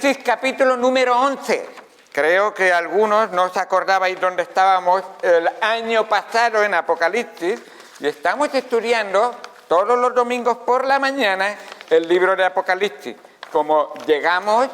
Apocalipsis capítulo número 11. Creo que algunos no os acordabais dónde estábamos el año pasado en Apocalipsis, y estamos estudiando todos los domingos por la mañana el libro de Apocalipsis. Como llegamos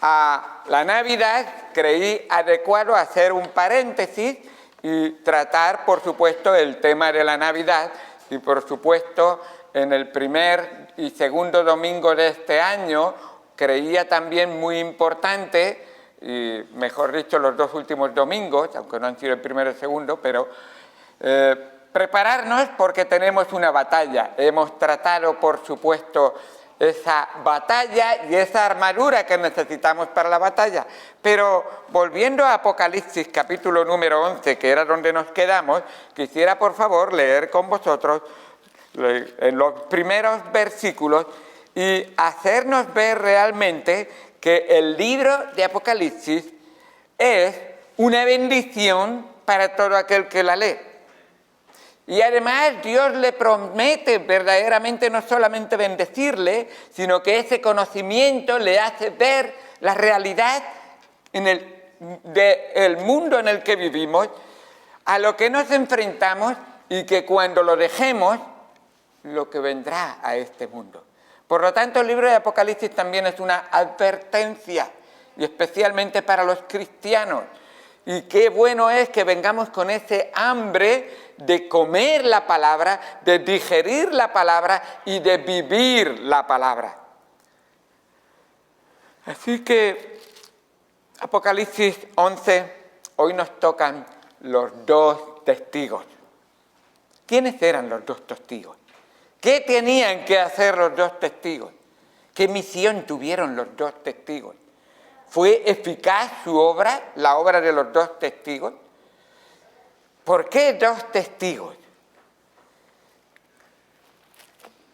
a la Navidad, creí adecuado hacer un paréntesis y tratar, por supuesto, el tema de la Navidad, y por supuesto, en el primer y segundo domingo de este año, creía también muy importante, y mejor dicho, los dos últimos domingos, aunque no han sido el primero y el segundo, pero prepararnos porque tenemos una batalla. Hemos tratado, por supuesto, esa batalla y esa armadura que necesitamos para la batalla. Pero volviendo a Apocalipsis capítulo número 11, que era donde nos quedamos, quisiera por favor leer con vosotros en los primeros versículos y hacernos ver realmente que el libro de Apocalipsis es una bendición para todo aquel que la lee. Y además Dios le promete verdaderamente no solamente bendecirle, sino que ese conocimiento le hace ver la realidad del mundo en el que vivimos, a lo que nos enfrentamos, y que cuando lo dejemos, lo que vendrá a este mundo. Por lo tanto, el libro de Apocalipsis también es una advertencia, y especialmente para los cristianos. Y qué bueno es que vengamos con ese hambre de comer la palabra, de digerir la palabra y de vivir la palabra. Así que Apocalipsis 11, hoy nos tocan los dos testigos. ¿Quiénes eran los dos testigos? ¿Qué tenían que hacer los dos testigos? ¿Qué misión tuvieron los dos testigos? ¿Fue eficaz su obra, la obra de los dos testigos? ¿Por qué dos testigos?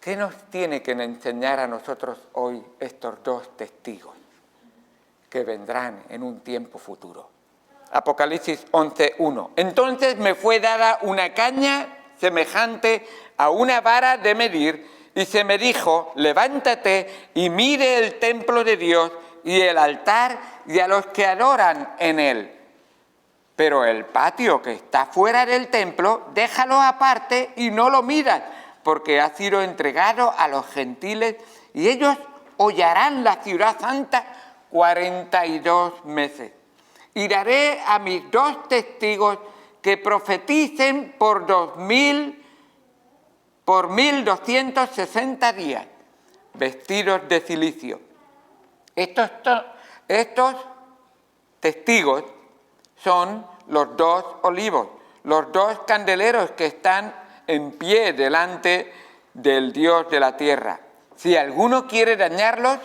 ¿Qué nos tiene que enseñar a nosotros hoy estos dos testigos que vendrán en un tiempo futuro? Apocalipsis 11:1. Entonces me fue dada una caña semejante a una vara de medir, y se me dijo: levántate y mire el templo de Dios y el altar y a los que adoran en él. Pero el patio que está fuera del templo, déjalo aparte y no lo miras, porque ha sido entregado a los gentiles, y ellos hollarán la ciudad santa 42 meses. Y daré a mis dos testigos que profeticen por 1260 días, vestidos de cilicio. Estos testigos son los dos olivos, los dos candeleros que están en pie delante del Dios de la tierra. Si alguno quiere dañarlos,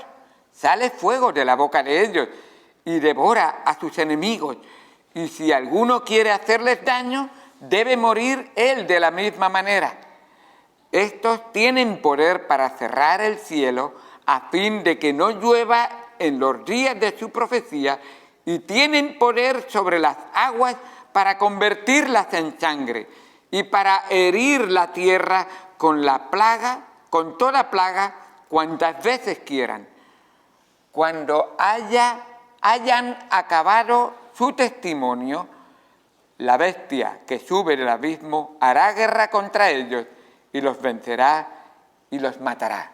sale fuego de la boca de ellos y devora a sus enemigos. Y si alguno quiere hacerles daño, debe morir él de la misma manera. Estos tienen poder para cerrar el cielo a fin de que no llueva en los días de su profecía, y tienen poder sobre las aguas para convertirlas en sangre, y para herir la tierra con toda plaga, cuantas veces quieran. Cuando hayan acabado su testimonio, la bestia que sube del abismo hará guerra contra ellos y los vencerá y los matará.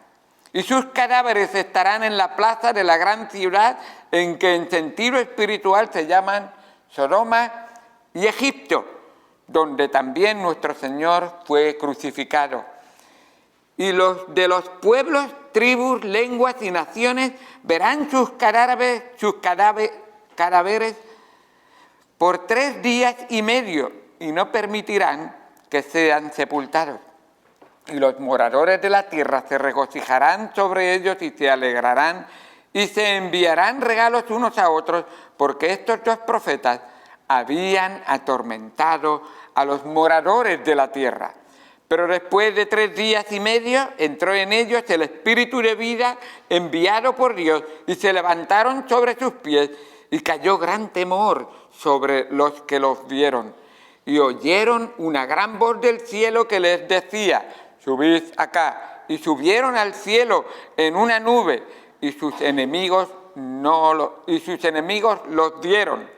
Y sus cadáveres estarán en la plaza de la gran ciudad, en que en sentido espiritual se llaman Sodoma y Egipto, donde también nuestro Señor fue crucificado. Y los de los pueblos, tribus, lenguas y naciones verán sus cadáveres por 3 días y medio, y no permitirán que sean sepultados. Y los moradores de la tierra se regocijarán sobre ellos y se alegrarán, y se enviarán regalos unos a otros, porque estos dos profetas habían atormentado a los moradores de la tierra. Pero después de 3 días y medio entró en ellos el espíritu de vida enviado por Dios, y se levantaron sobre sus pies, y cayó gran temor sobre los que los vieron. Y oyeron una gran voz del cielo que les decía: subid acá. Y subieron al cielo en una nube, y sus enemigos y sus enemigos los dieron.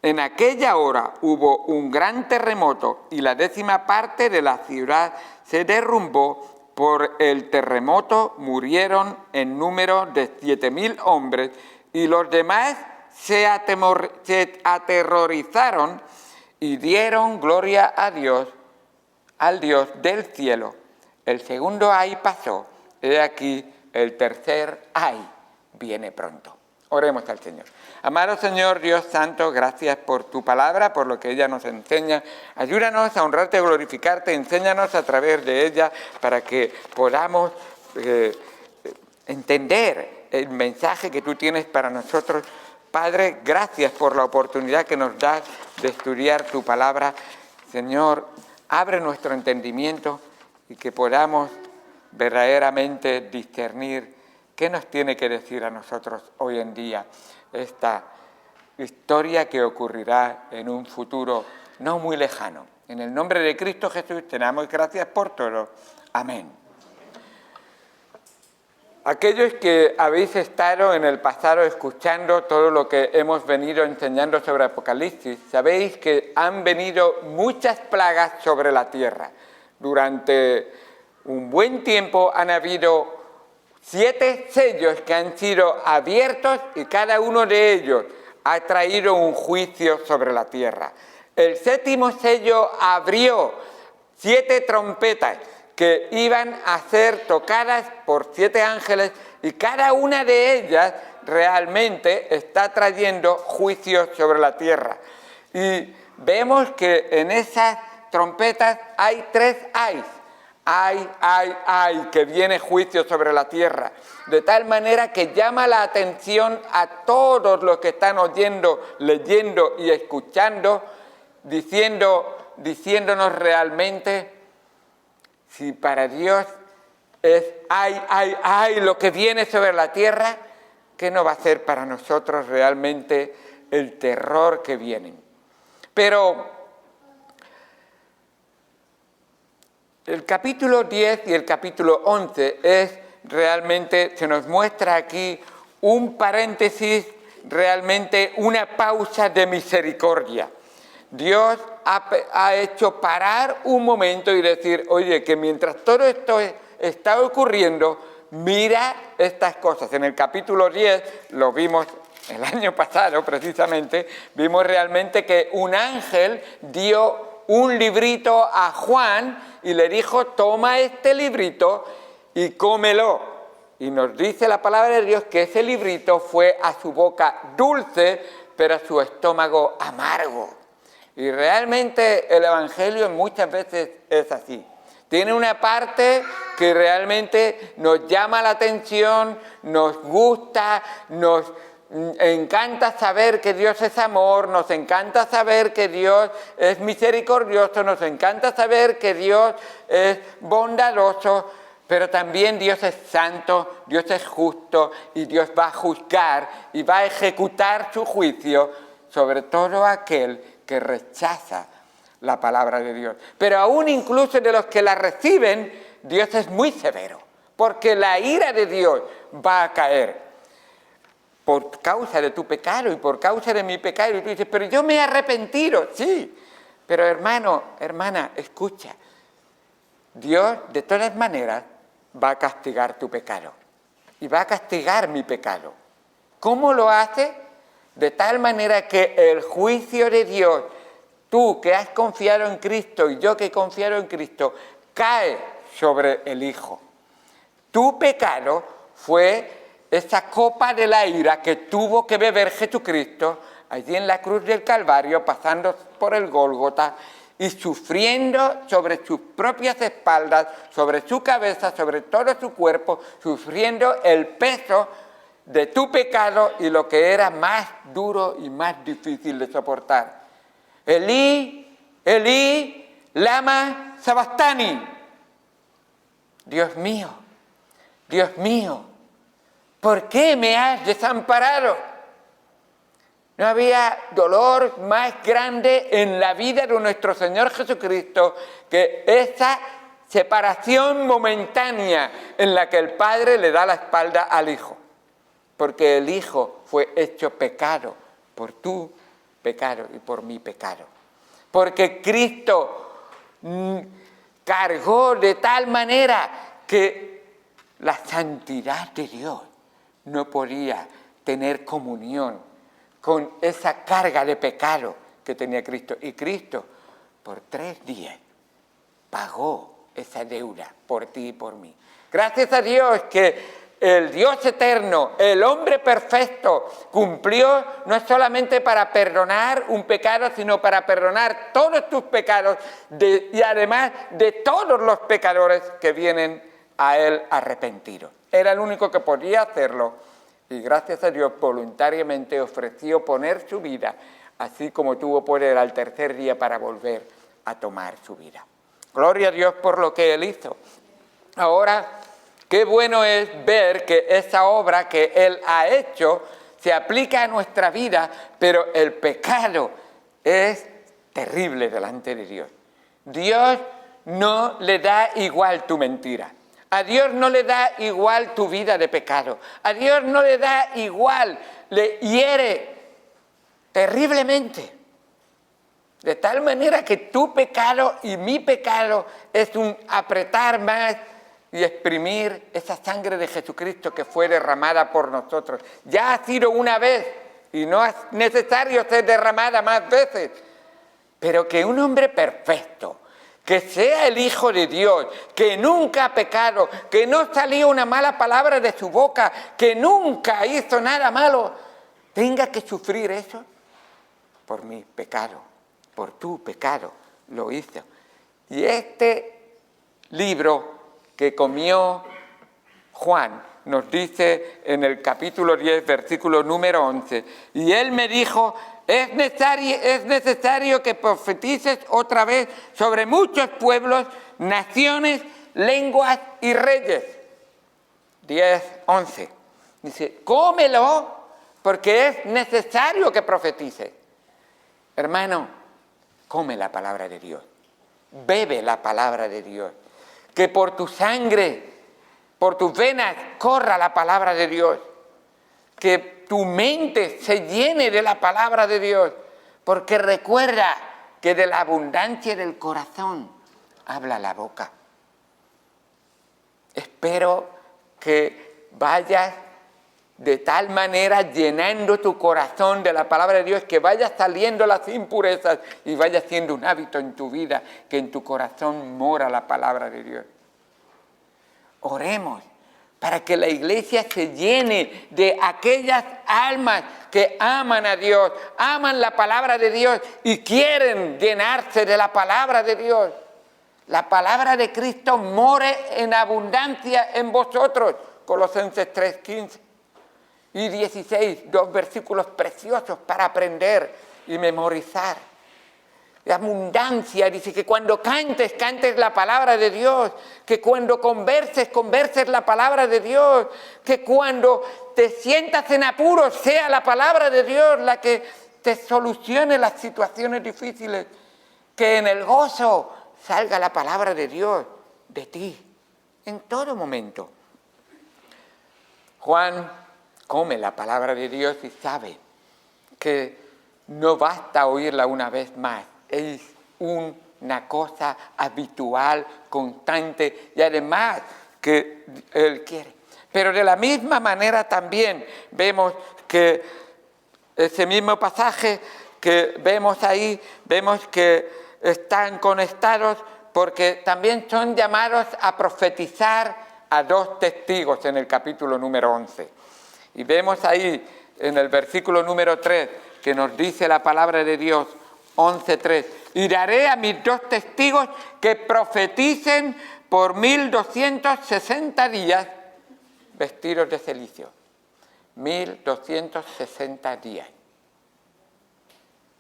En aquella hora hubo un gran terremoto y la 10ª parte de la ciudad se derrumbó. Por el terremoto murieron en número de 7.000 hombres y los demás se aterrorizaron y dieron gloria a Dios, al Dios del cielo. El segundo ay pasó, he aquí el tercer ay viene pronto. Oremos al Señor. Amado Señor Dios Santo, gracias por tu palabra, por lo que ella nos enseña. Ayúdanos a honrarte, a glorificarte, enséñanos a través de ella para que podamos entender el mensaje que tú tienes para nosotros. Padre, gracias por la oportunidad que nos das de estudiar tu palabra. Señor, abre nuestro entendimiento y que podamos verdaderamente discernir qué nos tiene que decir a nosotros hoy en día esta historia que ocurrirá en un futuro no muy lejano. En el nombre de Cristo Jesús te damos gracias por todo. Amén. Aquellos que habéis estado en el pasado escuchando todo lo que hemos venido enseñando sobre Apocalipsis, sabéis que han venido muchas plagas sobre la tierra. Durante un buen tiempo han habido 7 sellos que han sido abiertos y cada uno de ellos ha traído un juicio sobre la tierra. El 7º sello abrió 7 trompetas que iban a ser tocadas por 7 ángeles y cada una de ellas realmente está trayendo juicios sobre la tierra. Y vemos que en esas trompetas hay 3 ayes. Ay, que viene juicio sobre la tierra. De tal manera que llama la atención a todos los que están oyendo, leyendo y escuchando, diciéndonos realmente, si para Dios es ay, lo que viene sobre la tierra, ¿qué no va a ser para nosotros realmente el terror que viene? Pero el capítulo 10 y el capítulo 11 es realmente, se nos muestra aquí un paréntesis, realmente una pausa de misericordia. Dios ha hecho parar un momento y decir, oye, que mientras todo esto está ocurriendo, mira estas cosas. En el capítulo 10, lo vimos el año pasado precisamente, vimos realmente que un ángel dio un librito a Juan y le dijo, toma este librito y cómelo. Y nos dice la palabra de Dios que ese librito fue a su boca dulce, pero a su estómago amargo. Y realmente el Evangelio muchas veces es así. Tiene una parte que realmente nos llama la atención, nos gusta, nos encanta saber que Dios es amor, nos encanta saber que Dios es misericordioso, nos encanta saber que Dios es bondadoso, pero también Dios es santo, Dios es justo y Dios va a juzgar y va a ejecutar su juicio sobre todo aquel que rechaza la palabra de Dios. Pero aún incluso de los que la reciben, Dios es muy severo, porque la ira de Dios va a caer por causa de tu pecado y por causa de mi pecado. Y tú dices, pero yo me he arrepentido. Sí, pero hermano, hermana, escucha. Dios, de todas maneras, va a castigar tu pecado. Y va a castigar mi pecado. ¿Cómo lo hace? De tal manera que el juicio de Dios, tú que has confiado en Cristo y yo que he confiado en Cristo, cae sobre el Hijo. Tu pecado fue esa copa de la ira que tuvo que beber Jesucristo allí en la cruz del Calvario, pasando por el Gólgota y sufriendo sobre sus propias espaldas, sobre su cabeza, sobre todo su cuerpo, sufriendo el peso de tu pecado y lo que era más duro y más difícil de soportar. Elí, Elí, lama sabachthani. Dios mío, ¿por qué me has desamparado? No había dolor más grande en la vida de nuestro Señor Jesucristo que esa separación momentánea en la que el Padre le da la espalda al Hijo. porque el Hijo fue hecho pecado por tu pecado y por mi pecado. Porque Cristo cargó de tal manera que la santidad de Dios no podía tener comunión con esa carga de pecado que tenía Cristo. Y Cristo, por 3 días, pagó esa deuda por ti y por mí. Gracias a Dios que el Dios eterno, el hombre perfecto, cumplió no solamente para perdonar un pecado, sino para perdonar todos tus pecados y además de todos los pecadores que vienen a Él arrepentidos. Era el único que podía hacerlo y gracias a Dios voluntariamente ofreció poner su vida, así como tuvo poder al tercer día para volver a tomar su vida. Gloria a Dios por lo que Él hizo. Ahora, qué bueno es ver que esa obra que Él ha hecho se aplica a nuestra vida, pero el pecado es terrible delante de Dios. Dios no le da igual tu mentira. A Dios no le da igual tu vida de pecado. A Dios no le da igual, le hiere terriblemente. De tal manera que tu pecado y mi pecado es un apretar más y exprimir esa sangre de Jesucristo que fue derramada por nosotros. Ya ha sido una vez y no es necesario ser derramada más veces. Pero que un hombre perfecto, que sea el Hijo de Dios, que nunca ha pecado, que no salió una mala palabra de su boca, que nunca hizo nada malo, tenga que sufrir eso por mi pecado, por tu pecado, lo hizo. Y este libro que comió Juan nos dice en el capítulo 10, versículo número 11, y él me dijo, es necesario que profetices otra vez sobre muchos pueblos, naciones, lenguas y reyes. 10, 11. Dice, cómelo porque es necesario que profetices. Hermano, come la palabra de Dios, bebe la palabra de Dios, que por tu sangre, por tus venas corra la palabra de Dios, que tu mente se llene de la palabra de Dios, porque recuerda que de la abundancia del corazón habla la boca. Espero que vayas de tal manera llenando tu corazón de la palabra de Dios, que vayas saliendo las impurezas y vaya siendo un hábito en tu vida, que en tu corazón mora la palabra de Dios. Oremos para que la iglesia se llene de aquellas almas que aman a Dios, aman la palabra de Dios y quieren llenarse de la palabra de Dios. La palabra de Cristo more en abundancia en vosotros. Colosenses 3, 15 y 16, 2 versículos preciosos para aprender y memorizar. De abundancia, dice que cuando cantes, cantes la palabra de Dios, que cuando converses, converses la palabra de Dios, que cuando te sientas en apuros, sea la palabra de Dios la que te solucione las situaciones difíciles, que en el gozo salga la palabra de Dios de ti, en todo momento. Juan come la palabra de Dios y sabe que no basta oírla una vez más. Es una cosa habitual, constante y además que Él quiere. Pero de la misma manera también vemos que ese mismo pasaje que vemos ahí, vemos que están conectados porque también son llamados a profetizar a 2 testigos en el capítulo número 11. Y vemos ahí en el versículo número 3 que nos dice la palabra de Dios, 11:3, y daré a mis 2 testigos que profeticen por 1260 días vestidos de cilicio. 1260 días.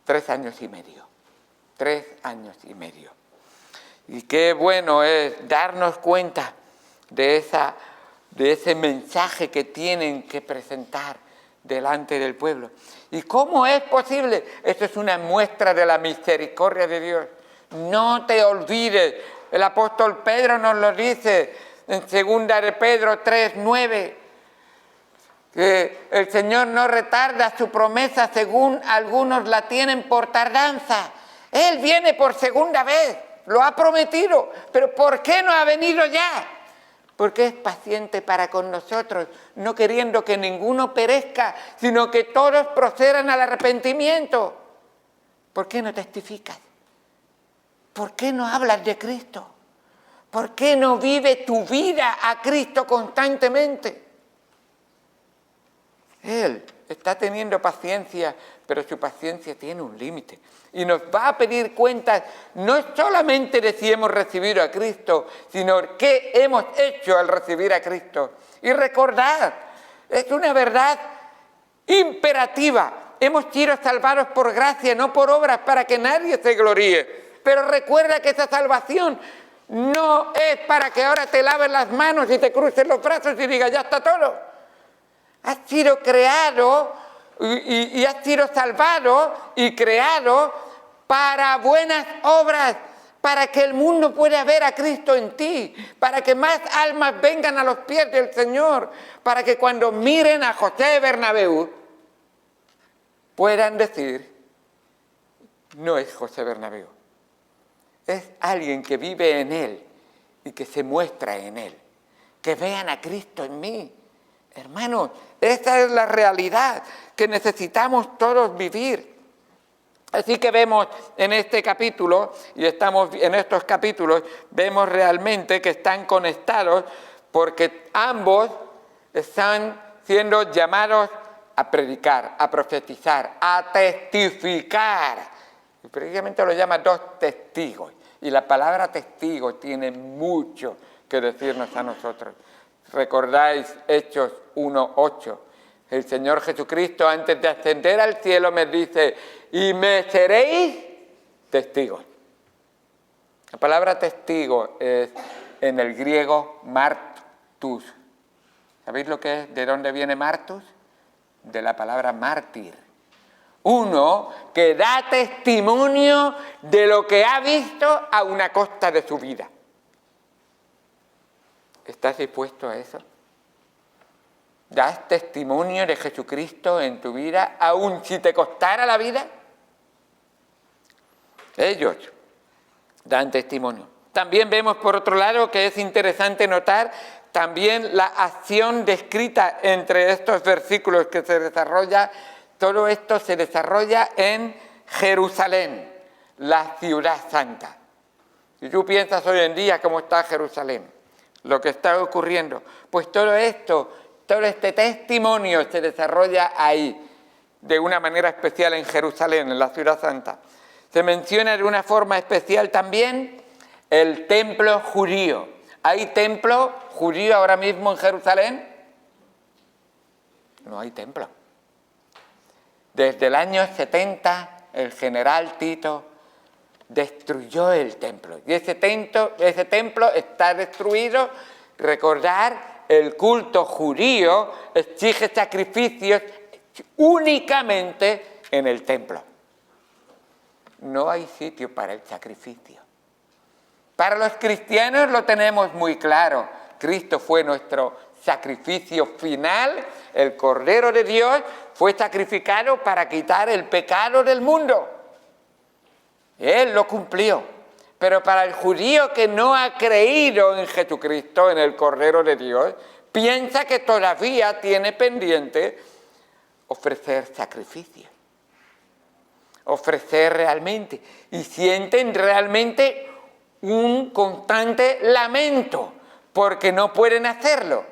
3 años y medio. 3 años y medio. Y qué bueno es darnos cuenta de ese mensaje que tienen que presentar delante del pueblo. ¿Y cómo es posible? Esto es una muestra de la misericordia de Dios. No te olvides, el apóstol Pedro nos lo dice en 2 de Pedro 3:9. que el Señor no retarda su promesa según algunos la tienen por tardanza. Él viene por segunda vez, lo ha prometido, pero ¿por qué no ha venido ya? Porque es paciente para con nosotros, no queriendo que ninguno perezca, sino que todos procedan al arrepentimiento. ¿Por qué no testificas? ¿Por qué no hablas de Cristo? ¿Por qué no vives tu vida a Cristo constantemente? Él está teniendo paciencia, pero su paciencia tiene un límite. Y nos va a pedir cuentas no solamente de si hemos recibido a Cristo, sino qué hemos hecho al recibir a Cristo. Y recordad, es una verdad imperativa. Hemos sido salvados por gracia, no por obras, para que nadie se gloríe. Pero recuerda que esa salvación no es para que ahora te laves las manos y te cruces los brazos y digas, ya está todo. Has sido creado y has sido salvado y creado para buenas obras, para que el mundo pueda ver a Cristo en ti, para que más almas vengan a los pies del Señor, para que cuando miren a José Bernabéu puedan decir, no es José Bernabéu, es alguien que vive en Él y que se muestra en Él, que vean a Cristo en mí. Hermanos, esa es la realidad que necesitamos todos vivir. Así que vemos en este capítulo, y estamos en estos capítulos, vemos realmente que están conectados porque ambos están siendo llamados a predicar, a profetizar, a testificar. Y precisamente lo llama dos testigos. Y la palabra testigo tiene mucho que decirnos a nosotros. ¿Recordáis Hechos 1:8? El Señor Jesucristo, antes de ascender al cielo, me dice, y me seréis testigos. La palabra testigo es en el griego martus. ¿Sabéis lo que es? ¿De dónde viene martus? De la palabra mártir. Uno que da testimonio de lo que ha visto a una costa de su vida. ¿Estás dispuesto a eso? ¿Das testimonio de Jesucristo en tu vida, aun si te costara la vida? Ellos dan testimonio. También vemos, por otro lado, que es interesante notar también la acción descrita entre estos versículos que se desarrolla. Todo esto se desarrolla en Jerusalén, la ciudad santa. Si tú piensas hoy en día cómo está Jerusalén, lo que está ocurriendo, pues todo este testimonio se desarrolla ahí, de una manera especial en Jerusalén, en la ciudad santa. Se menciona de una forma especial también el templo judío. ¿Hay templo judío ahora mismo en Jerusalén? No hay templo. Desde el año 70, el general Tito destruyó el templo. Y ese templo está destruido. Recordar, el culto judío exige sacrificios únicamente en el templo. No hay sitio para el sacrificio. Para los cristianos lo tenemos muy claro. Cristo fue nuestro sacrificio final. El Cordero de Dios fue sacrificado para quitar el pecado del mundo. Él lo cumplió. Pero para el judío que no ha creído en Jesucristo, en el Cordero de Dios, piensa que todavía tiene pendiente ofrecer sacrificio. Ofrecer realmente. Y sienten realmente un constante lamento porque no pueden hacerlo.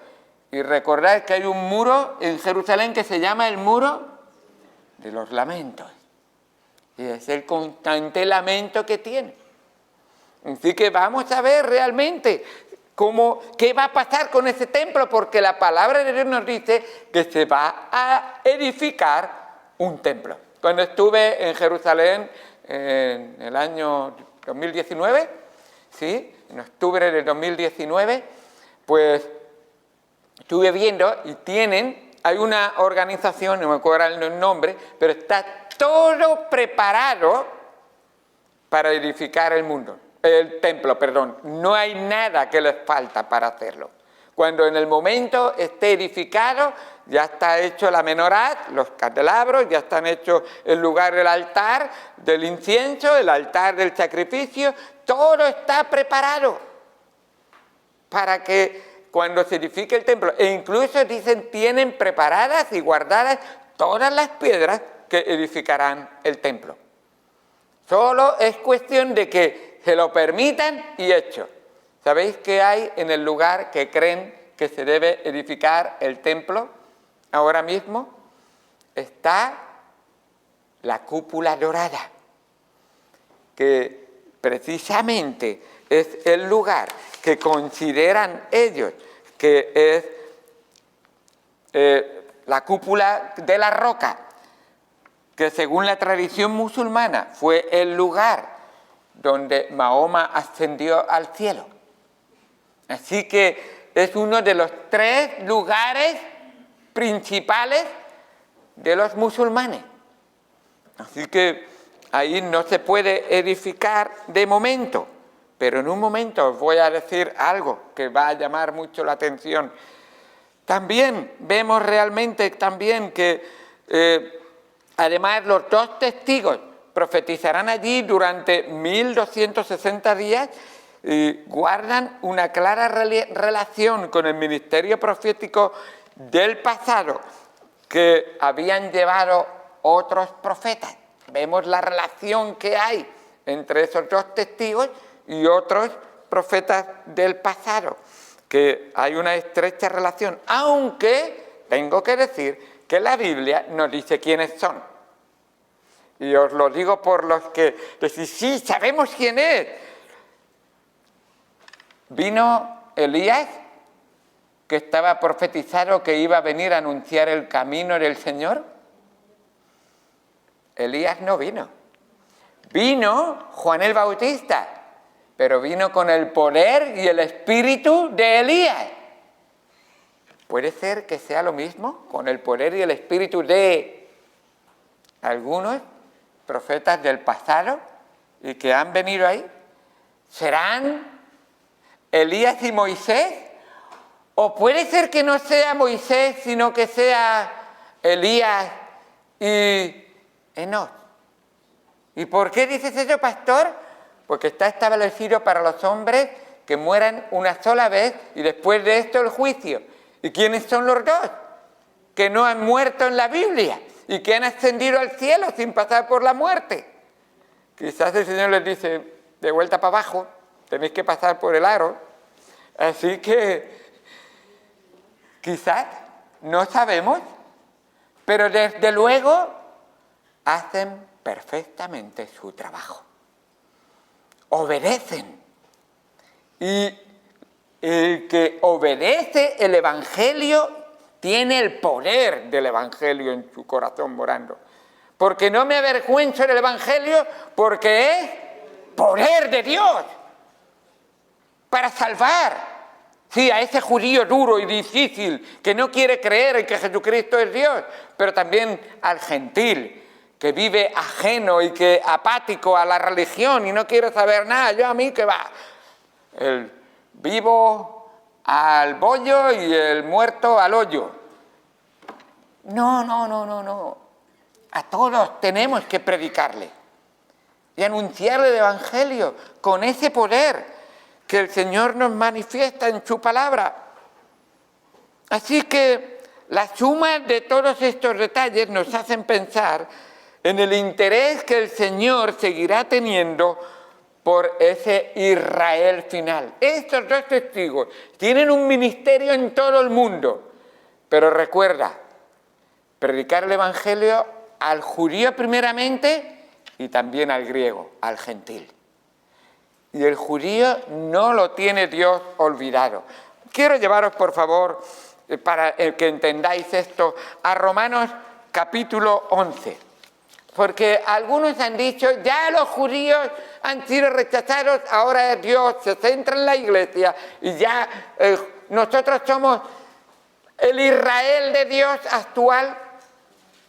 Y recordad que hay un muro en Jerusalén que se llama el muro de los lamentos. Y es el constante lamento que tiene. Así que vamos a ver realmente qué va a pasar con ese templo, porque la palabra de Dios nos dice que se va a edificar un templo. Cuando estuve en Jerusalén en el año 2019, ¿sí? En octubre del 2019, pues estuve viendo y hay una organización, no me acuerdo el nombre, pero está todo preparado para edificar el templo. No hay nada que les falta para hacerlo. Cuando en el momento esté edificado, ya está hecho la menorá, los candelabros, ya están hechos el lugar del altar del incienso, el altar del sacrificio, todo está preparado para que cuando se edifique el templo, e incluso dicen tienen preparadas y guardadas todas las piedras que edificarán el templo. Solo es cuestión de que se lo permitan y hecho. ¿Sabéis qué hay en el lugar que creen que se debe edificar el templo? Ahora mismo está la cúpula dorada, que precisamente es el lugar que consideran ellos que es la cúpula de la roca, que según la tradición musulmana fue el lugar donde Mahoma ascendió al cielo. Así que es uno de los 3 lugares principales de los musulmanes. Así que ahí no se puede edificar de momento, pero en un momento os voy a decir algo que va a llamar mucho la atención. También vemos realmente también que además los 2 testigos profetizarán allí durante 1260 días y guardan una clara relación con el ministerio profético del pasado que habían llevado otros profetas. Vemos la relación que hay entre esos 2 testigos y otros profetas del pasado, que hay una estrecha relación, aunque tengo que decir que la Biblia nos dice quiénes son. Y os lo digo por los que decís, sí, sabemos quién es. Vino Elías, que estaba profetizado que iba a venir a anunciar el camino del Señor. Elías no vino. Vino Juan el Bautista, pero vino con el poder y el espíritu de Elías. ¿Puede ser que sea lo mismo con el poder y el espíritu de algunos profetas del pasado y que han venido ahí? ¿Serán Elías y Moisés? ¿O puede ser que no sea Moisés, sino que sea Elías y Enoc? ¿Y por qué dices eso, pastor? Porque está establecido para los hombres que mueran una sola vez y después de esto el juicio. ¿Y quiénes son los 2? Que no han muerto en la Biblia y que han ascendido al cielo sin pasar por la muerte. Quizás el Señor les dice, de vuelta para abajo, tenéis que pasar por el aro. Así que quizás, no sabemos, pero desde luego hacen perfectamente su trabajo. Obedecen. Y el que obedece el Evangelio tiene el poder del Evangelio en su corazón morando. Porque no me avergüenzo del Evangelio, porque es poder de Dios para salvar. Sí, a ese judío duro y difícil que no quiere creer en que Jesucristo es Dios, pero también al gentil que vive ajeno y que apático a la religión y no quiere saber nada. Yo a mí que va, el vivo al bollo y el muerto al hoyo. No. A todos tenemos que predicarle y anunciarle el Evangelio con ese poder que el Señor nos manifiesta en su palabra. Así que la suma de todos estos detalles nos hacen pensar en el interés que el Señor seguirá teniendo por ese Israel final. Estos 2 testigos tienen un ministerio en todo el mundo, pero recuerda, predicar el Evangelio al judío primeramente y también al griego, al gentil. Y el judío no lo tiene Dios olvidado. Quiero llevaros, por favor, para que entendáis esto, a Romanos capítulo 11. Porque algunos han dicho, ya los judíos han sido rechazados, ahora Dios se centra en la iglesia y ya nosotros somos el Israel de Dios actual.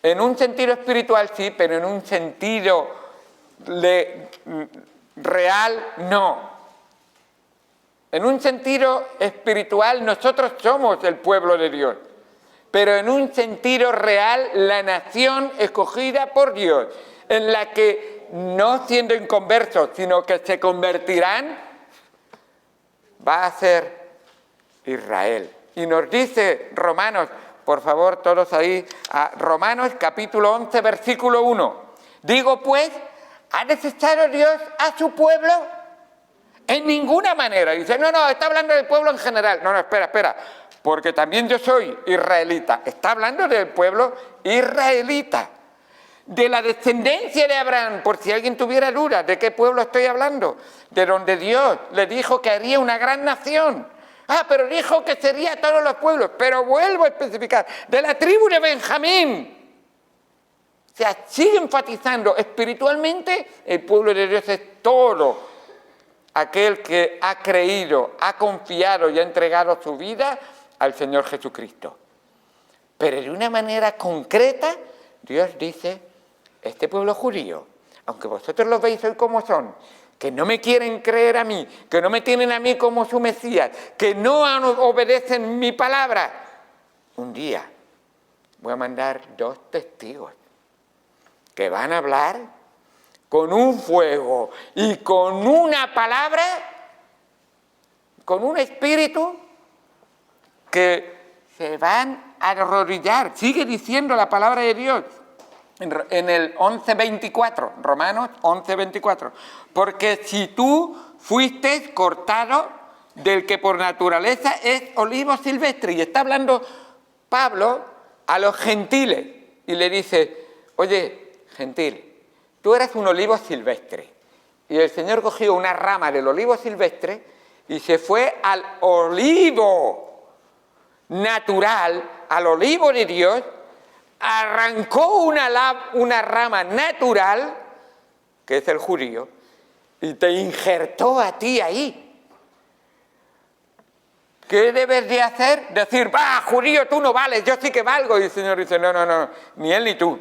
En un sentido espiritual sí, pero en un sentido real no. En un sentido espiritual nosotros somos el pueblo de Dios, pero en un sentido real la nación escogida por Dios, en la que no siendo inconversos, sino que se convertirán, va a ser Israel. Y nos dice Romanos, por favor todos ahí, a Romanos capítulo 11, versículo 1. Digo pues, ¿ha desechado Dios a su pueblo? En ninguna manera. Dice, no, está hablando del pueblo en general. No, espera, porque también yo soy israelita. Está hablando del pueblo israelita, de la descendencia de Abraham, por si alguien tuviera dudas de qué pueblo estoy hablando, de donde Dios le dijo que haría una gran nación. Pero dijo que sería todos los pueblos, pero vuelvo a especificar, de la tribu de Benjamín. O sea, sigue enfatizando, espiritualmente el pueblo de Dios es todo aquel que ha creído, ha confiado y ha entregado su vida al Señor Jesucristo. Pero de una manera concreta, Dios dice, este pueblo judío, aunque vosotros los veis hoy como son, que no me quieren creer a mí, que no me tienen a mí como su Mesías, que no obedecen mi palabra, un día voy a mandar 2 testigos que van a hablar con un fuego y con una palabra, con un espíritu, que se van a arrodillar. Sigue diciendo la palabra de Dios en el 11:24, Romanos 11:24, porque si tú fuiste cortado del que por naturaleza es olivo silvestre, y está hablando Pablo a los gentiles, y le dice, oye, gentil, tú eres un olivo silvestre, y el Señor cogió una rama del olivo silvestre y se fue al olivo natural, al olivo de Dios, arrancó una rama natural, que es el judío, y te injertó a ti ahí. ¿Qué debes de hacer? Decir, judío, tú no vales, yo sí que valgo. Y el Señor dice, no, ni él ni tú.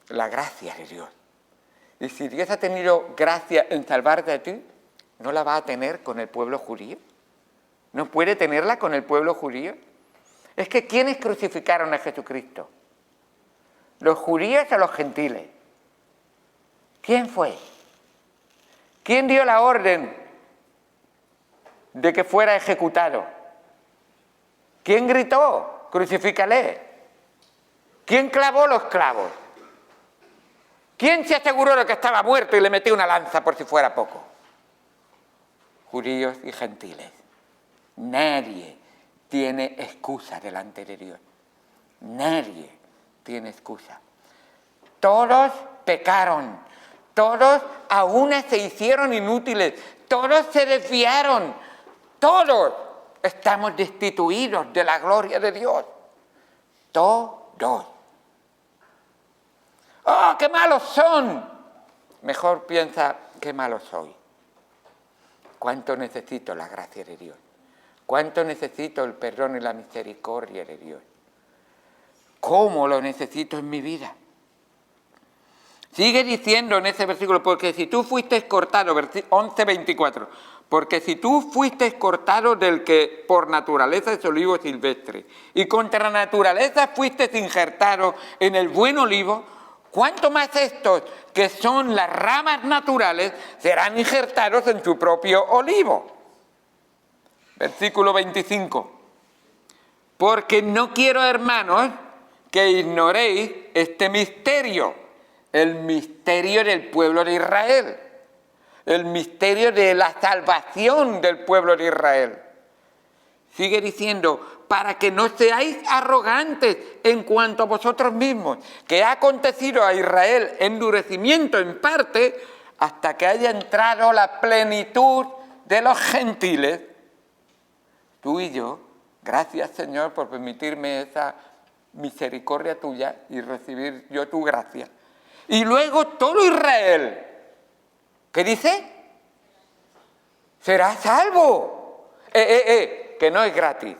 La gracia de Dios. Y si Dios ha tenido gracia en salvarte a ti, ¿no la va a tener con el pueblo judío? ¿No puede tenerla con el pueblo judío? Es que ¿quiénes crucificaron a Jesucristo? ¿Los judíos o los gentiles? ¿Quién fue? ¿Quién dio la orden de que fuera ejecutado? ¿Quién gritó? Crucifícale. ¿Quién clavó los clavos? ¿Quién se aseguró de que estaba muerto y le metió una lanza por si fuera poco? Judíos y gentiles. Nadie tiene excusa delante de Dios. Nadie tiene excusa. Todos pecaron, todos a una se hicieron inútiles, todos se desviaron, todos estamos destituidos de la gloria de Dios. Todos. ¡Oh, qué malos son! Mejor piensa, qué malo soy. ¿Cuánto necesito la gracia de Dios? ¿Cuánto necesito el perdón y la misericordia de Dios? ¿Cómo lo necesito en mi vida? Sigue diciendo en ese versículo, porque si tú fuiste cortado, 11:24, porque si tú fuiste cortado del que por naturaleza es olivo silvestre, y contra naturaleza fuiste injertado en el buen olivo, ¿cuánto más estos, que son las ramas naturales, serán injertados en su propio olivo? Versículo 25. Porque no quiero, hermanos, que ignoréis este misterio, el misterio del pueblo de Israel, el misterio de la salvación del pueblo de Israel. Sigue diciendo, para que no seáis arrogantes en cuanto a vosotros mismos, que ha acontecido a Israel endurecimiento en parte, hasta que haya entrado la plenitud de los gentiles. Tú y yo, gracias Señor por permitirme esa misericordia tuya y recibir yo tu gracia. Y luego todo Israel, ¿qué dice? Será salvo. Que no es gratis.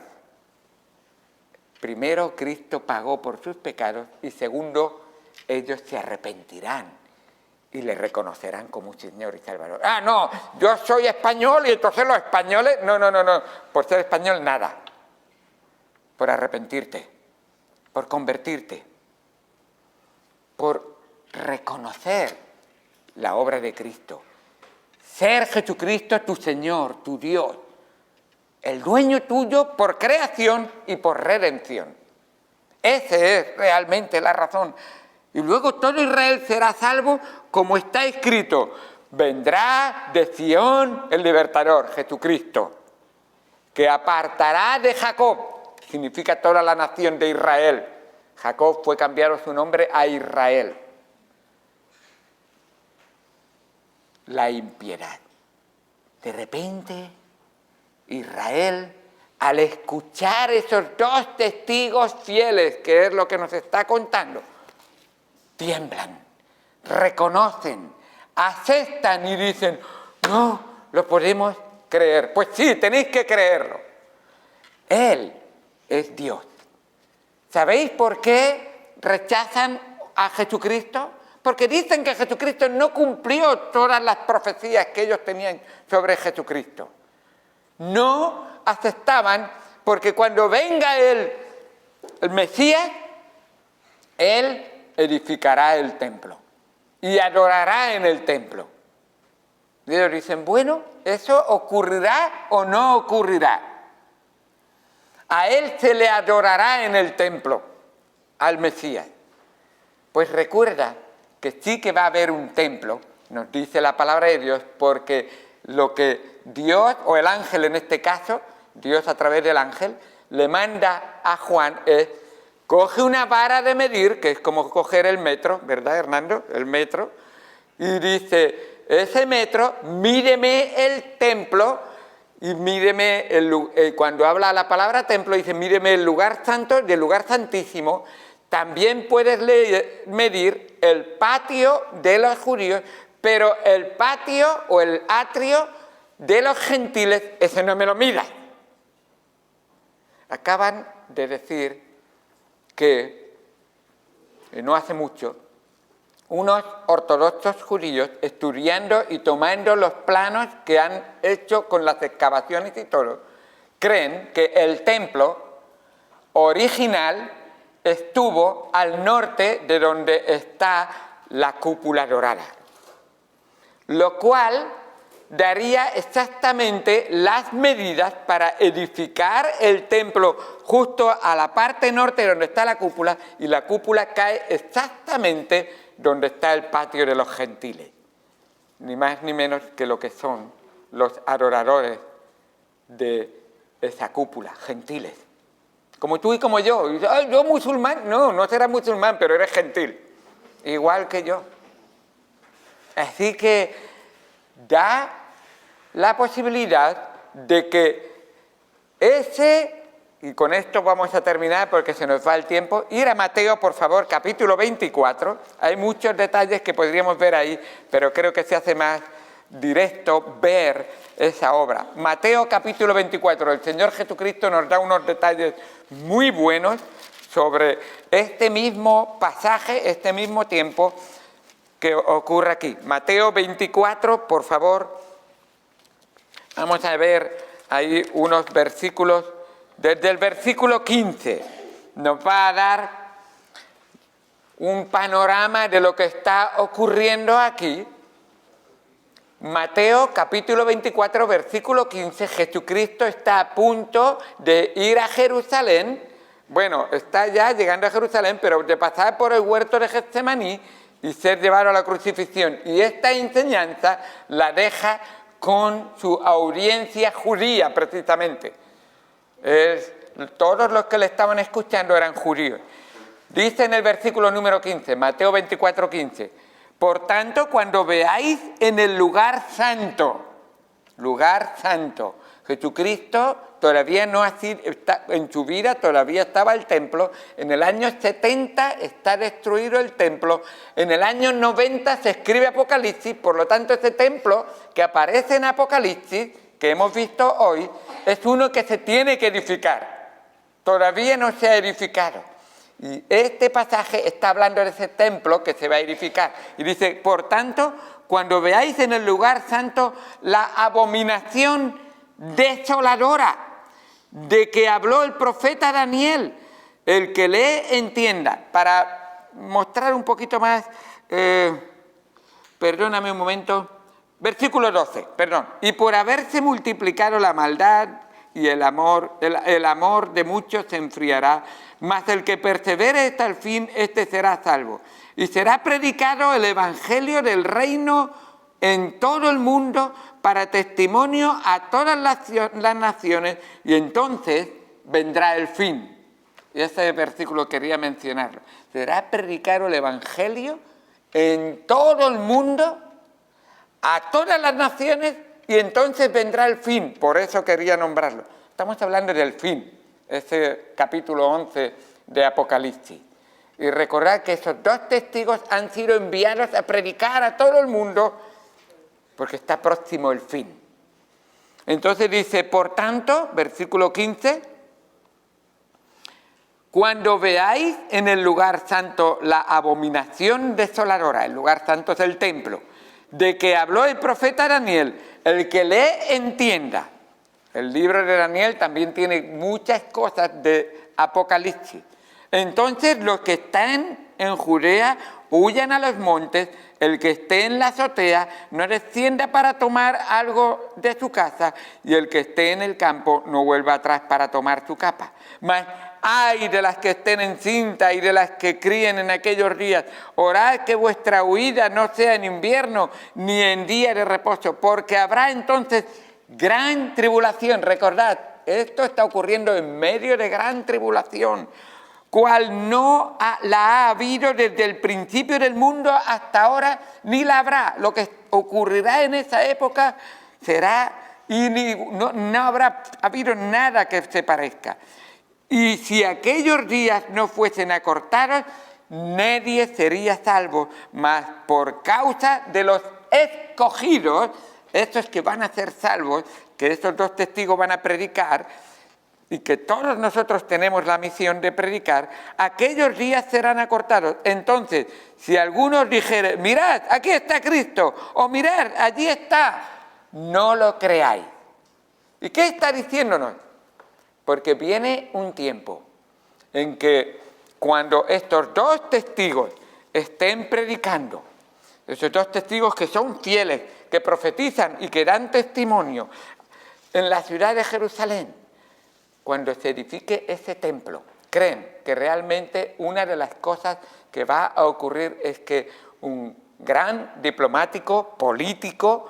Primero, Cristo pagó por sus pecados y segundo, ellos se arrepentirán y le reconocerán como Señor y Salvador. Ah, no, yo soy español y entonces los españoles... No, por ser español nada. Por arrepentirte, por convertirte, por reconocer la obra de Cristo. Ser Jesucristo tu Señor, tu Dios, el dueño tuyo por creación y por redención. Esa es realmente la razón. Y luego todo Israel será salvo, como está escrito: vendrá de Sión el libertador, Jesucristo, que apartará de Jacob, significa toda la nación de Israel. Jacob fue cambiado su nombre a Israel. La impiedad. De repente, Israel, al escuchar esos dos testigos fieles, que es lo que nos está contando, tiemblan, reconocen, aceptan y dicen: no, lo podemos creer. Pues sí, tenéis que creerlo. Él es Dios. ¿Sabéis por qué rechazan a Jesucristo? Porque dicen que Jesucristo no cumplió todas las profecías que ellos tenían sobre Jesucristo. No aceptaban, porque cuando venga el Mesías, Él edificará el templo y adorará en el templo. Y ellos dicen: bueno, ¿eso ocurrirá o no ocurrirá? A Él se le adorará en el templo, al Mesías. Pues recuerda que sí que va a haber un templo, nos dice la palabra de Dios, porque lo que Dios, o el ángel en este caso, Dios a través del ángel, le manda a Juan es: coge una vara de medir, que es como coger el metro, ¿verdad, Hernando? El metro, y dice: ese metro, mídeme el templo, y mídeme, cuando habla la palabra templo, dice: mídeme el lugar santo y el lugar santísimo. También puedes medir el patio de los judíos, pero el patio o el atrio de los gentiles, ese no me lo midas. Acaban de decir que no hace mucho, unos ortodoxos judíos, estudiando y tomando los planos que han hecho con las excavaciones y todo, creen que el templo original estuvo al norte de donde está la cúpula dorada, lo cual daría exactamente las medidas para edificar el templo justo a la parte norte donde está la cúpula, y la cúpula cae exactamente donde está el patio de los gentiles, ni más ni menos que lo que son los adoradores de esa cúpula, gentiles. Como tú y como yo. Y dices: ¿yo musulmán? No, no serás musulmán, pero eres gentil. Igual que yo. Así que da la posibilidad de que y con esto vamos a terminar porque se nos va el tiempo, ir a Mateo, por favor, capítulo 24. Hay muchos detalles que podríamos ver ahí, pero creo que se hace más directo ver esa obra. Mateo capítulo 24, el Señor Jesucristo nos da unos detalles muy buenos sobre este mismo pasaje, este mismo tiempo que ocurre aquí. Mateo 24, por favor, vamos a ver ahí unos versículos, desde el versículo 15, nos va a dar un panorama de lo que está ocurriendo aquí. Mateo capítulo 24, versículo 15, Jesucristo está a punto de ir a Jerusalén, bueno, está ya llegando a Jerusalén, pero de pasar por el huerto de Getsemaní y ser llevado a la crucifixión. Y esta enseñanza la deja con su audiencia judía, precisamente. Todos los que le estaban escuchando eran judíos. Dice en el versículo número 15, Mateo 24, 15, por tanto, cuando veáis en el lugar santo, Jesucristo todavía no ha sido, en su vida todavía estaba el templo, en el año 70 está destruido el templo, en el año 90 se escribe Apocalipsis, por lo tanto ese templo que aparece en Apocalipsis, que hemos visto hoy, es uno que se tiene que edificar, todavía no se ha edificado. Y este pasaje está hablando de ese templo que se va a edificar. Y dice, por tanto, cuando veáis en el lugar santo la abominación desoladora de que habló el profeta Daniel, el que lee entienda. Para mostrar un poquito más, perdóname un momento, versículo 12, perdón. Y por haberse multiplicado la maldad y el amor de muchos se enfriará, mas el que persevere hasta el fin, este será salvo. Y será predicado el evangelio del reino en todo el mundo para testimonio a todas las naciones, y entonces vendrá el fin. Y ese versículo quería mencionarlo. Será predicado el evangelio en todo el mundo, a todas las naciones, y entonces vendrá el fin. Por eso quería nombrarlo. Estamos hablando del fin, ese capítulo 11 de Apocalipsis. Y recordad que esos dos testigos han sido enviados a predicar a todo el mundo, porque está próximo el fin. Entonces dice, por tanto, versículo 15, cuando veáis en el lugar santo la abominación desoladora, el lugar santo es el templo, de que habló el profeta Daniel, el que lee entienda. El libro de Daniel también tiene muchas cosas de Apocalipsis. Entonces los que están en Judea huyan a los montes, el que esté en la azotea no descienda para tomar algo de su casa, y el que esté en el campo no vuelva atrás para tomar su capa. Mas ay de las que estén encintas y de las que críen en aquellos días, orad que vuestra huida no sea en invierno ni en día de reposo, porque habrá entonces gran tribulación. Recordad, esto está ocurriendo en medio de gran tribulación, cual no la ha habido desde el principio del mundo hasta ahora, ni la habrá. Lo que ocurrirá en esa época será, y no habrá habido nada que se parezca. Y si aquellos días no fuesen acortados, nadie sería salvo, mas por causa de los escogidos, estos que van a ser salvos, que estos dos testigos van a predicar, y que todos nosotros tenemos la misión de predicar, aquellos días serán acortados. Entonces, si algunos dijeren, mirad, aquí está Cristo, o mirad, allí está, no lo creáis. ¿Y qué está diciéndonos? Porque viene un tiempo en que cuando estos dos testigos estén predicando, esos dos testigos que son fieles, que profetizan y que dan testimonio en la ciudad de Jerusalén, cuando se edifique ese templo, creen que realmente una de las cosas que va a ocurrir es que un gran diplomático, político,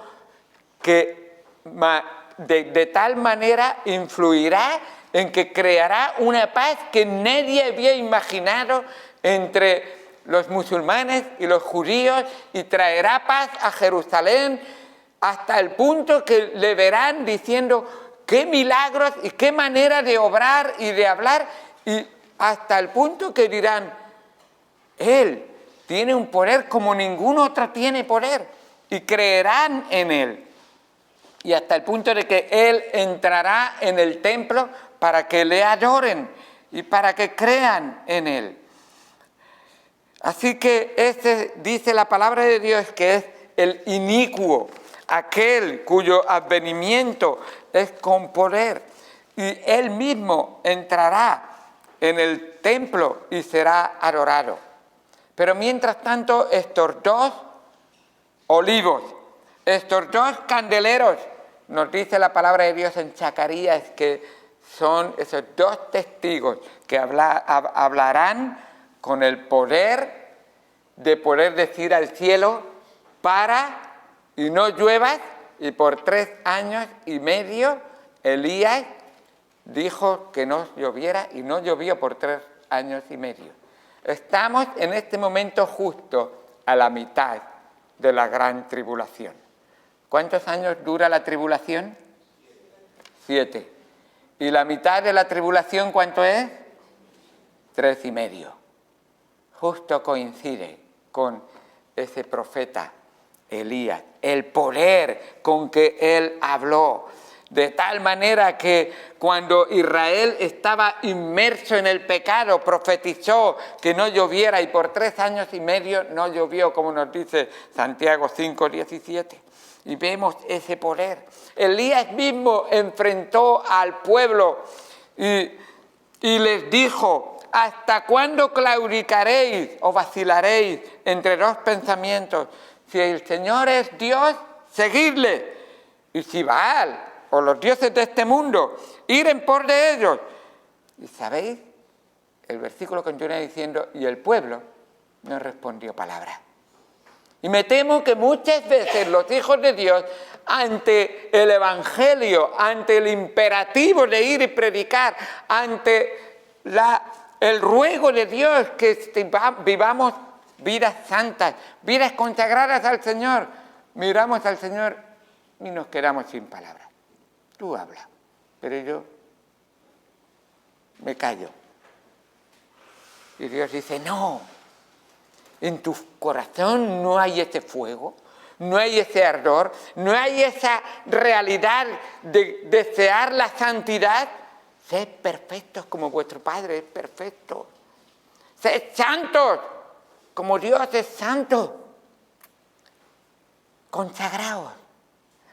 que de tal manera influirá en que creará una paz que nadie había imaginado entre los musulmanes y los judíos, y traerá paz a Jerusalén hasta el punto que le verán diciendo qué milagros y qué manera de obrar y de hablar, y hasta el punto que dirán, Él tiene un poder como ningún otro tiene poder, y creerán en Él. Y hasta el punto de que Él entrará en el templo para que le adoren y para que crean en Él. Así que este dice la palabra de Dios que es el inicuo, aquel cuyo advenimiento es con poder, y Él mismo entrará en el templo y será adorado. Pero mientras tanto, estos dos olivos, estos dos candeleros, nos dice la palabra de Dios en Zacarías que son esos dos testigos que hablarán con el poder de poder decir al cielo, para y no lluevas, y por 3 años y medio Elías dijo que no lloviera, y no llovió por 3 años y medio. Estamos en este momento justo a la mitad de la gran tribulación. ¿Cuántos años dura la tribulación? 7. ¿Y la mitad de la tribulación cuánto es? 3 y medio. Justo coincide con ese profeta Elías, el poder con que él habló. De tal manera que cuando Israel estaba inmerso en el pecado, profetizó que no lloviera y por 3 años y medio no llovió, como nos dice Santiago 5:17. Y vemos ese poder. Elías mismo enfrentó al pueblo y les dijo: ¿hasta cuándo claudicaréis o vacilaréis entre 2 pensamientos? Si el Señor es Dios, seguidle. Y si Baal o los dioses de este mundo, ir en pos de ellos. ¿Y sabéis? El versículo continúa diciendo: y el pueblo no respondió palabra. Y me temo que muchas veces los hijos de Dios, ante el Evangelio, ante el imperativo de ir y predicar, ante el ruego de Dios que vivamos vidas santas, vidas consagradas al Señor, miramos al Señor y nos quedamos sin palabras. Tú hablas, pero yo me callo. Y Dios dice: no, en tu corazón no hay ese fuego, no hay ese ardor, no hay esa realidad de desear la santidad. Sed perfectos como vuestro Padre es perfecto. Sed santos como Dios es santo. Consagraos,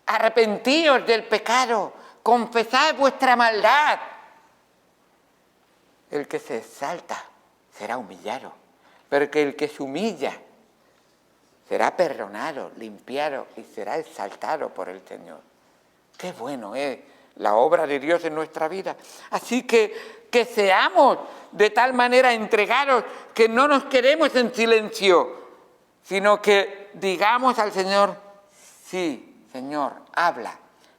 arrepentíos del pecado, confesad vuestra maldad. El que se exalta será humillado, pero que el que se humilla será perdonado, limpiado y será exaltado por el Señor. Qué bueno es la obra de Dios en nuestra vida. Así que seamos de tal manera entregados que no nos quedemos en silencio, sino que digamos al Señor: sí, Señor, habla.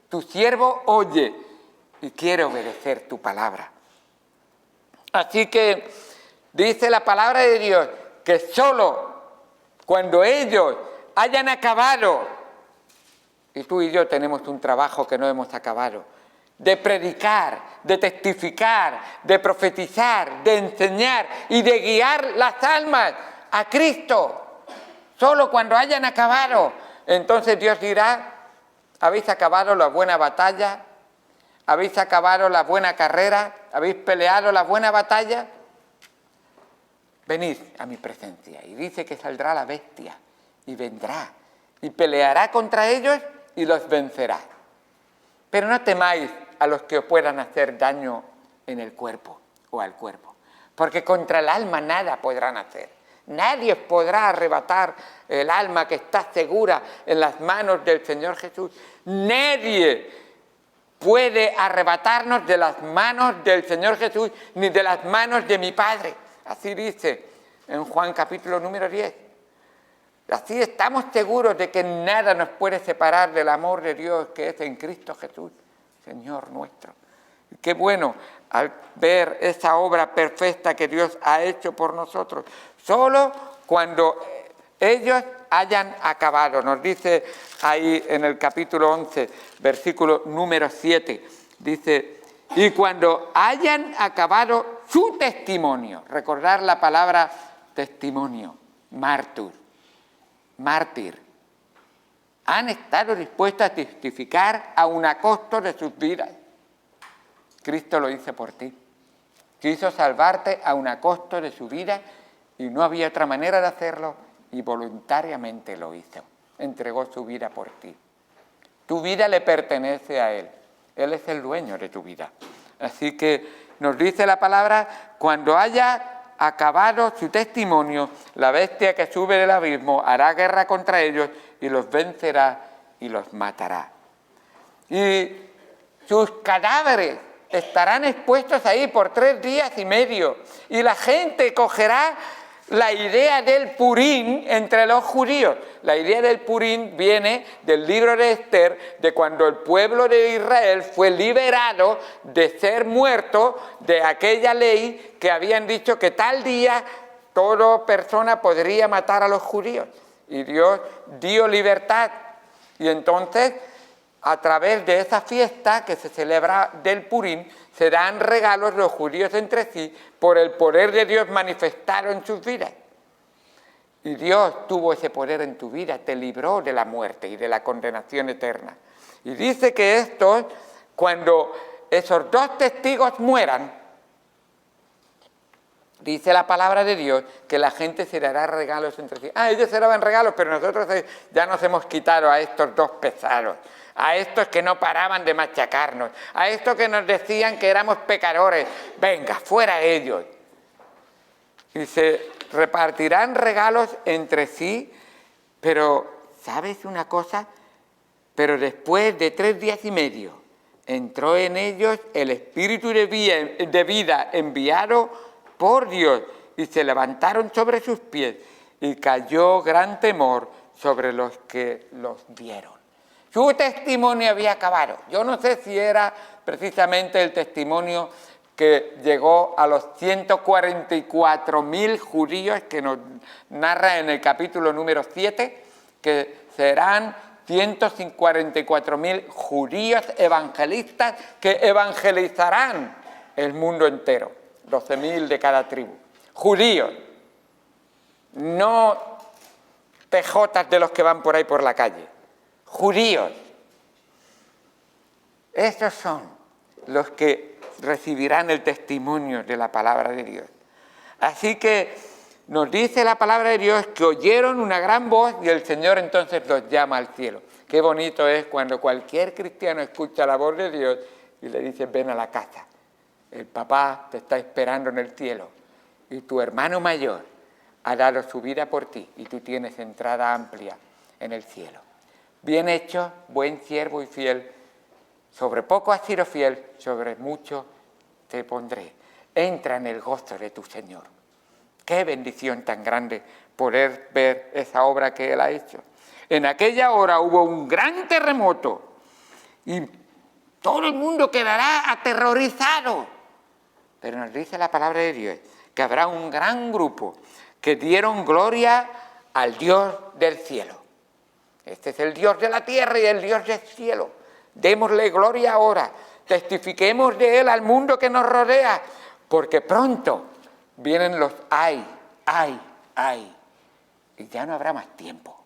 Tu siervo oye y quiere obedecer tu palabra. Así que dice la palabra de Dios que solo cuando ellos hayan acabado, y tú y yo tenemos un trabajo que no hemos acabado, de predicar, de testificar, de profetizar, de enseñar y de guiar las almas a Cristo, solo cuando hayan acabado, entonces Dios dirá: habéis acabado la buena batalla, habéis acabado la buena carrera, habéis peleado la buena batalla, venid a mi presencia. Y dice que saldrá la bestia y vendrá y peleará contra ellos y los vencerá. Pero no temáis a los que os puedan hacer daño en el cuerpo o al cuerpo, porque contra el alma nada podrán hacer. Nadie podrá arrebatar el alma que está segura en las manos del Señor Jesús. Nadie puede arrebatarnos de las manos del Señor Jesús, ni de las manos de mi Padre. Así dice en Juan capítulo número 10. Así estamos seguros de que nada nos puede separar del amor de Dios que es en Cristo Jesús, Señor nuestro. Y qué bueno al ver esa obra perfecta que Dios ha hecho por nosotros. Solo cuando ellos hayan acabado. Nos dice ahí en el capítulo 11, versículo número 7, dice: y cuando hayan acabado su testimonio. Recordar la palabra testimonio, mártir. Han estado dispuestos a testificar aun a costo de sus vidas. Cristo lo hizo por ti. Quiso salvarte aun a costo de su vida y no había otra manera de hacerlo y voluntariamente lo hizo. Entregó su vida por ti. Tu vida le pertenece a Él. Él es el dueño de tu vida. Así que nos dice la palabra: cuando haya acabado su testimonio, la bestia que sube del abismo hará guerra contra ellos y los vencerá y los matará. Y sus cadáveres estarán expuestos ahí por 3 días y medio. Y la gente cogerá la idea del Purín entre los judíos. La idea del Purín viene del libro de Esther, de cuando el pueblo de Israel fue liberado de ser muerto, de aquella ley que habían dicho que tal día toda persona podría matar a los judíos. Y Dios dio libertad. Y entonces, a través de esa fiesta que se celebra del Purín, se dan regalos los judíos entre sí por el poder de Dios manifestado en sus vidas. Y Dios tuvo ese poder en tu vida, te libró de la muerte y de la condenación eterna. Y dice que estos, cuando esos dos testigos mueran, dice la palabra de Dios que la gente se dará regalos entre sí. Ellos se daban regalos, pero nosotros ya nos hemos quitado a estos dos pesados, a estos que no paraban de machacarnos, a estos que nos decían que éramos pecadores. Venga, fuera ellos. Y se repartirán regalos entre sí, pero ¿sabes una cosa? Pero después de 3 días y medio entró en ellos el espíritu de vida enviado por Dios, y se levantaron sobre sus pies, y cayó gran temor sobre los que los vieron. Su testimonio había acabado. Yo no sé si era precisamente el testimonio que llegó a los 144.000 judíos que nos narra en el capítulo número 7, que serán 144.000 judíos evangelistas que evangelizarán el mundo entero, 12.000 de cada tribu. Judíos, no pejotas de los que van por ahí por la calle, judíos. Estos son los que recibirán el testimonio de la palabra de Dios. Así que nos dice la palabra de Dios que oyeron una gran voz y el Señor entonces los llama al cielo. Qué bonito es cuando cualquier cristiano escucha la voz de Dios y le dice: ven a la casa, el papá te está esperando en el cielo y tu hermano mayor ha dado su vida por ti y tú tienes entrada amplia en el cielo. Bien hecho, buen siervo y fiel. Sobre poco has sido fiel, sobre mucho te pondré. Entra en el gozo de tu Señor. Qué bendición tan grande poder ver esa obra que Él ha hecho. En aquella hora hubo un gran terremoto y todo el mundo quedará aterrorizado. Pero nos dice la palabra de Dios que habrá un gran grupo que dieron gloria al Dios del cielo. Este es el Dios de la tierra y el Dios del cielo. Démosle gloria ahora, testifiquemos de Él al mundo que nos rodea, porque pronto vienen los ay, y ya no habrá más tiempo,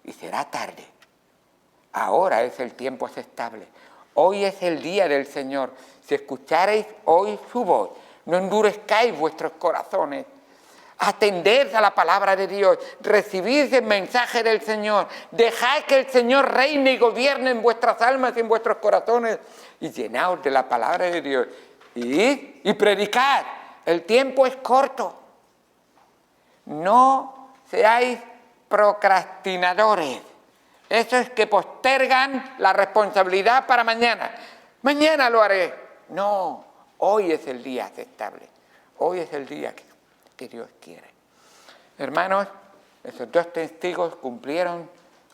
y será tarde. Ahora es el tiempo aceptable, hoy es el día del Señor. Si escuchareis hoy su voz, no endurezcáis vuestros corazones. Atended a la palabra de Dios, recibid el mensaje del Señor, dejad que el Señor reine y gobierne en vuestras almas y en vuestros corazones, y llenaos de la palabra de Dios, y predicad. El tiempo es corto. No seáis procrastinadores, esos que postergan la responsabilidad para mañana. Mañana lo haré. No, hoy es el día aceptable, hoy es el día que Dios quiere. Hermanos, esos dos testigos cumplieron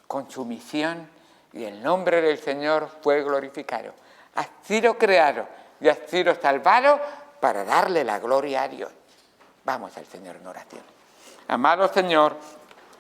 con su misión y el nombre del Señor fue glorificado. Has sido creado y has sido salvado para darle la gloria a Dios. Vamos al Señor en oración. Amado Señor,